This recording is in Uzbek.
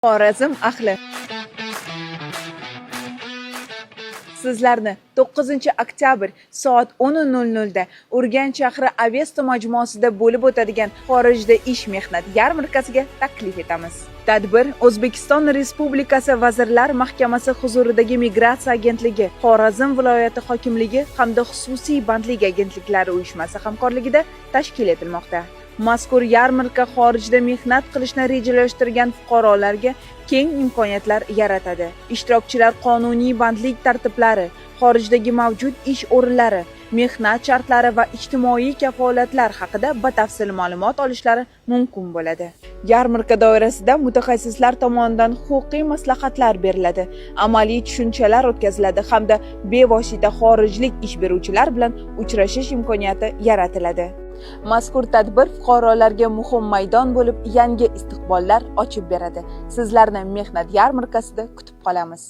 Xorazm ahli. Sizlarni 9-oktyabr soat 10:00 da Urganch shahri Avesta majmuasida bo'lib o'tadigan xorijda ish mehnat yarmarkasiga taklif etamiz. Tadbir O'zbekiston Respublikasi Vazirlar Mahkamasi huzuridagi Migratsiya agentligi, Xorazm viloyati hokimligi hamda xususiy bandlik agentliklari uyushmasi hamkorligida tashkil etilmoqda. Mazkur yarmarka xorijda mehnat qilishni rejalashtirgan fuqarolarga keng imkoniyatlar yaratadi. Ishtirokchilar qonuniy bandlik tartiblari, xorijdagi mavjud ish o'rinlari, mehnat shartlari va ijtimoiy kafolatlar haqida batafsil ma'lumot olishlari mumkin bo'ladi. Yarmarka doirasida mutaxassislar tomonidan huquqiy maslahatlar beriladi, amaliy tushunchalar o'tkaziladi hamda bevosita xorijlik ish beruvchilar bilan uchrashish imkoniyati yaratiladi. Mazkur tadbir fuqarolarga muhim maydon bo'lib, yangi istiqbollar ochib beradi. Sizlarni mehnat yarmarkasida kutib qolamiz.